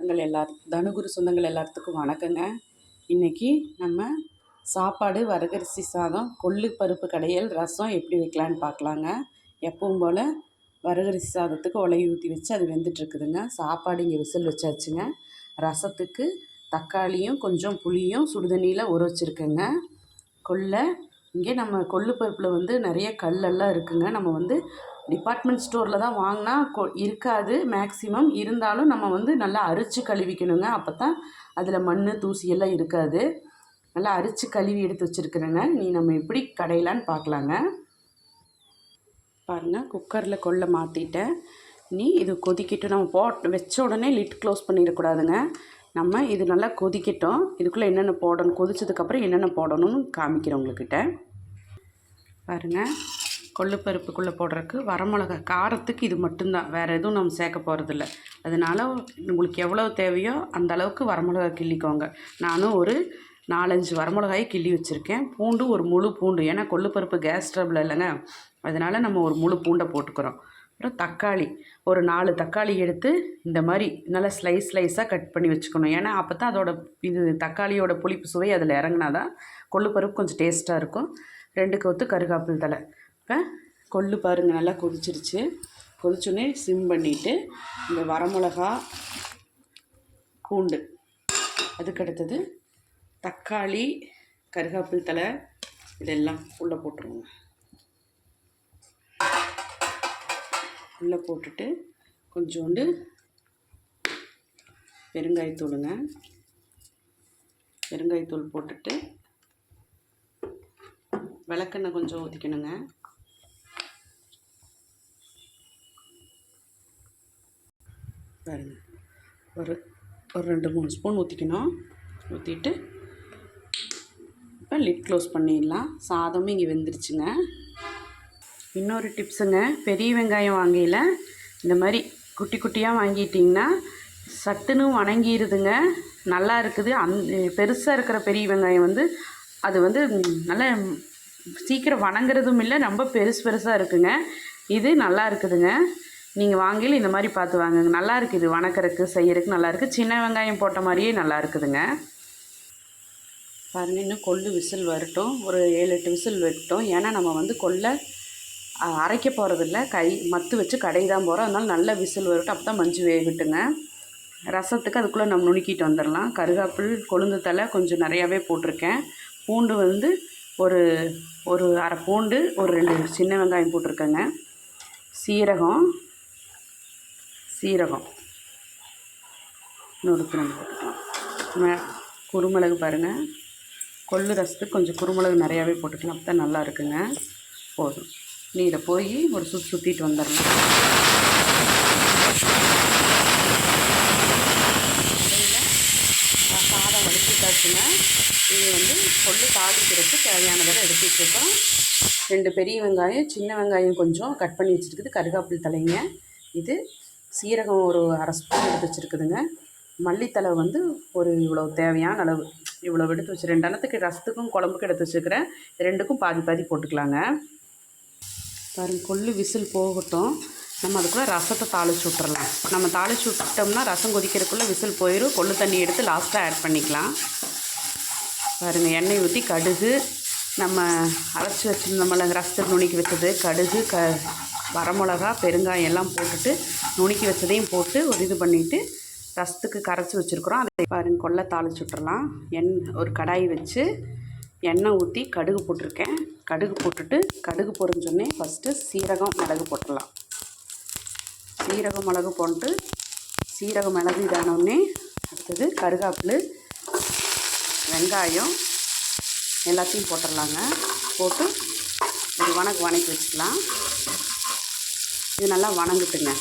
தனுகுரு சொந்தங்கள் எல்லாத்துக்கும் வணக்கங்க. இன்றைக்கி நம்ம சாப்பாடு வரகரிசி சாதம், கொள்ளு பருப்பு கடையல், ரசம் எப்படி வைக்கலான்னு பார்க்கலாங்க. எப்பவும் போல் வரகரிசி சாதத்துக்கு உலையை ஊற்றி வச்சு அது வெந்துட்டுருக்குதுங்க. சாப்பாடு இங்கே விசில் வச்சாச்சுங்க. ரசத்துக்கு தக்காளியும் கொஞ்சம் புளியும் சுடுதண்ணியில் ஊற வச்சுருக்கேங்க. இங்கே நம்ம கொள்ளு பருப்பில் நிறைய கல்லெல்லாம் இருக்குதுங்க. நம்ம டிபார்ட்மெண்ட் ஸ்டோரில் தான் வாங்கினா இருக்காது மேக்ஸிமம். இருந்தாலும் நம்ம நல்லா அரிச்சு கழுவிக்கணுங்க. அப்போ தான் அதில் மண் தூசி எல்லாம் இருக்காது. நல்லா அரிச்சு கழுவி எடுத்து வச்சுருக்குறேங்க. நம்ம எப்படி கடையலான்னு பார்க்கலாங்க. பாருங்கள், குக்கரில் கொள்ளை மாற்றிட்டேன். இது கொதிக்கட்டும். நம்ம வச்ச உடனே லிட் க்ளோஸ் பண்ணிடக்கூடாதுங்க. நம்ம இது நல்லா கொதிக்கட்டும். இதுக்குள்ளே என்னென்ன போடணும், கொதிச்சதுக்கப்புறம் என்னென்ன போடணும்னு காமிக்கிறேன் உங்கள்கிட்ட. பாருங்கள், கொள்ளு பருப்புக்குள்ளே போடுறதுக்கு வரமிளகா, காரத்துக்கு இது மட்டும்தான், வேறு எதுவும் நம்ம சேர்க்க போகிறதில்ல. அதனால் உங்களுக்கு எவ்வளோ தேவையோ அந்த அளவுக்கு வரமிளகா கிள்ளிக்கோங்க. நானும் ஒரு 4-5 வரமிளகாயை கிள்ளி வச்சுருக்கேன். பூண்டு ஒரு முழு பூண்டு, ஏன்னா கொள்ளு பருப்பு கேஸ் ட்ரபிள் இல்லைங்க, அதனால் நம்ம ஒரு முழு பூண்டை போட்டுக்கிறோம். அப்புறம் தக்காளி ஒரு 4 தக்காளி எடுத்து இந்த மாதிரி நல்லா ஸ்லைஸாக கட் பண்ணி வச்சுக்கணும். ஏன்னா அப்போ தான் தக்காளியோட புளிப்பு சுவை அதில் இறங்கினா தான் கொள்ளு பருப்பு கொஞ்சம் டேஸ்ட்டாக இருக்கும். 2 கொத்து கருகாப்பில் தழை. இப்போ கொள்ளு பாருங்கள் நல்லா கொதிச்சிருச்சு. கொதிச்சோடனே சிம் பண்ணிவிட்டு இந்த வரமிளகா, பூண்டு, அதுக்கடுத்தது தக்காளி, கருகாப்பில் தழை இதெல்லாம் உள்ளே போட்டுருவோங்க. உள்ளே போட்டுட்டு கொஞ்சோண்டு பெருங்காயத்தூளுங்க. பெருங்காயத்தூள் போட்டுட்டு விளக்கெண்ணெய் கொஞ்சம் ஊற்றிக்கணுங்க. பாருங்கள், ஒரு 2-3 ஸ்பூன் ஊற்றிக்கணும். ஊற்றிட்டு இப்போ லிட் க்ளோஸ் பண்ணிடலாம். சாதமும் இங்கே வெந்துருச்சுங்க. இன்னொரு டிப்ஸுங்க, பெரிய வெங்காயம் வாங்கையில் இந்த மாதிரி குட்டி குட்டியாக வாங்கிட்டிங்கன்னா சட்டுன்னு வணங்கிடுதுங்க, நல்லா இருக்குது. பெருசாக இருக்கிற பெரிய வெங்காயம் அது நல்லா சீக்கிரம் வணங்குறதும் இல்லை, ரொம்ப பெருசாக இருக்குங்க. இது நல்லா இருக்குதுங்க. நீங்கள் வாங்கையில் இந்த மாதிரி பார்த்து வாங்குங்க. நல்லா இருக்குது, வணக்கிறதுக்கு செய்யறதுக்கு நல்லா இருக்குது. சின்ன வெங்காயம் போட்ட மாதிரியே நல்லா இருக்குதுங்க. பாருங்கள், இன்னும் கொள்ளு விசில் வரட்டும். ஒரு 7-8 விசில் வரட்டும். ஏன்னா நம்ம கொள்ளை அரைக்க போகிறதில்ல, மத்து வச்சு கடை தான் போகிறோம். அதனால் நல்ல விசில் வரட்டும். அப்போ தான் மஞ்சு வேகட்டுங்க. ரசத்துக்கு அதுக்குள்ளே நம்ம நுணுக்கிட்டு வந்துடலாம். கருகாப்பில், கொழுந்து தழை கொஞ்சம் நிறையாவே போட்டிருக்கேன். பூண்டு ஒரு அரை பூண்டு, ஒரு 2 சின்ன வெங்காயம் போட்டிருக்கேங்க. சீரகம் இன்னொரு போட்டுக்கலாம். குருமிளகு பாருங்கள், கொள்ளு ரசத்துக்கு கொஞ்சம் குருமிளகு நிறையாவே போட்டுக்கலாம். அப்போ தான் நல்லா இருக்குங்க. போதும், இதை போய் ஒரு சுற்றிட்டு வந்துடலாம். சாதம் வடிச்சுட்டாச்சுங்க. இது கொள்ளு தாளிக்கிறதுக்கு தேவையானதெல்லாம் எடுத்துகிட்ருக்கோம். 2 பெரிய வெங்காயம், சின்ன வெங்காயம் கொஞ்சம் கட் பண்ணி வச்சுருக்குது, கருகாப்பில் தலைங்க. இது சீரகம் ஒரு அரை ஸ்பூன் எடுத்து வச்சுருக்குதுங்க. மல்லித்தலை ஒரு இவ்வளோ தேவையான அளவு, இவ்வளோ எடுத்து வச்சு 2 அன்னத்துக்கு ரசத்துக்கும் குழம்புக்கும் எடுத்து வச்சுருக்கிறேன். 2க்கும் பாதி போட்டுக்கலாங்க. பாருங்கள், கொள்ளு விசில் போகட்டும். நம்ம அதுக்குள்ளே ரசத்தை தாளிச்சு விட்டுறலாம். நம்ம தாளிச்சு விட்டோம்னா ரசம் கொதிக்கிறதுக்குள்ளே விசில் போயிடும். கொள்ளு தண்ணி எடுத்து லாஸ்ட்டாக ஆட் பண்ணிக்கலாம். பாருங்கள், எண்ணெய் ஊற்றி கடுகு, நம்ம அரைச்சி வச்சுருந்தோம்ல ரசத்துக்கு நுணுக்கி வச்சது, கடுகு, வரமிளகா, பெருங்காயம் எல்லாம் போட்டுட்டு நுணுக்கி வச்சதையும் போட்டு ஒரு இது பண்ணிவிட்டு ரசத்துக்கு கரைச்சி வச்சுருக்குறோம். அதை பாருங்கள், கொள்ளை தாளிச்சு விட்டுறலாம். ஒரு கடாய் வச்சு எண்ணெய் ஊற்றி கடுகு போட்டிருக்கேன். கடுகு போட்டுட்டு கடுகு பொரிஞ்சோடனே ஃபஸ்ட்டு சீரகம், மிளகு போட்டுடலாம். சீரகம், மிளகு போட்டு சீரகம், மிளகு இதானோடனே அடுத்தது கருகாப்பில், வெங்காயம் எல்லாத்தையும் போட்டுடலாங்க. போட்டு ஒரு வணக்கி வச்சுக்கலாம். இது நல்லா வணங்குட்டுங்க.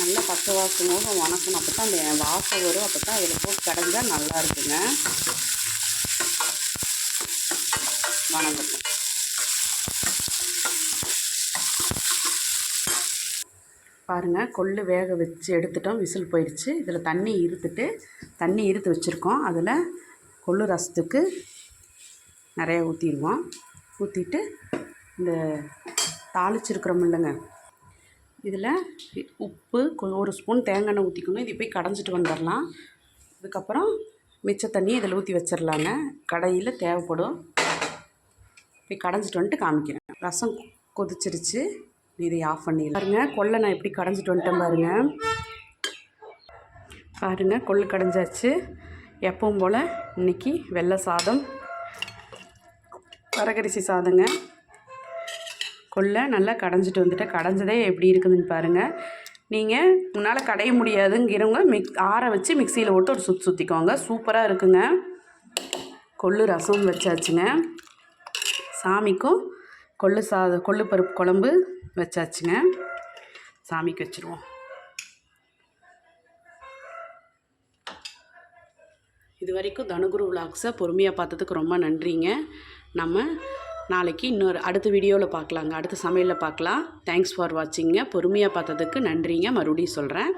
நல்லா பச்சை வாசனோடு வணக்கணும். அப்போ தான் அந்த வாசம் வரும். அப்போ தான் அதில் போட்டு கடைஞ்சால் நல்லா இருக்குங்க. வணங்கட்டும். பாருங்கள், கொள்ளு வேக வச்சு எடுத்துட்டோம். விசில் போயிடுச்சு. இதில் தண்ணி இருத்து வச்சுருக்கோம். அதில் கொள்ளு ரசத்துக்கு நிறைய ஊற்றிடுவோம். ஊற்றிட்டு இந்த தாளிச்சிருக்கிறோம் இல்லைங்க, இதில் உப்பு, ஒரு ஸ்பூன் தேங்காய் எண்ணெய் ஊற்றிக்கணும். இது போய் கடைஞ்சிட்டு வந்துடலாம். அதுக்கப்புறம் மிச்ச தண்ணி இதில் ஊற்றி வச்சிடலாங்க. கடையில் தேவைப்படும். போய் கடைஞ்சிட்டு வந்துட்டு காமிக்கிறேன். ரசம் கொதிச்சிருச்சு, இதை ஆஃப் பண்ணிடலாம். பாருங்கள் கொல்லை நான் எப்படி கடைஞ்சிட்டு வந்துட்டேன் பாருங்கள் கொள்ளு கடைஞ்சாச்சு. எப்பவும் போல் இன்றைக்கி வெள்ளை சாதம், வரகரிசி சாதங்க. கொல்லை நல்லா கடைஞ்சிட்டு வந்துட்டேன். கடைஞ்சதே எப்படி இருக்குதுன்னு பாருங்கள். நீங்கள் முன்னால் கடைய முடியாதுங்கிறவங்க ஆற வச்சு மிக்சியில் போட்டு ஒரு சுற்றிக்கோங்க. சூப்பராக இருக்குங்க. கொள்ளு ரசம் வச்சாச்சுங்க. சாமிக்கும் கொள்ளு பருப்பு குழம்பு வச்சாச்சுங்க. சாமிக்கு வச்சுருவோம். இது வரைக்கும் தனுகுரு விலாக்ஸை பொறுமையாக பார்த்ததுக்கு ரொம்ப நன்றிங்க. நம்ம நாளைக்கு இன்னொரு அடுத்த வீடியோவில் பார்க்கலாங்க. அடுத்த சமையலில் பார்க்கலாம். Thanks for வாட்சிங்க. பொறுமையாக பார்த்ததுக்கு நன்றிங்க. மறுபடியும் சொல்கிறேன்.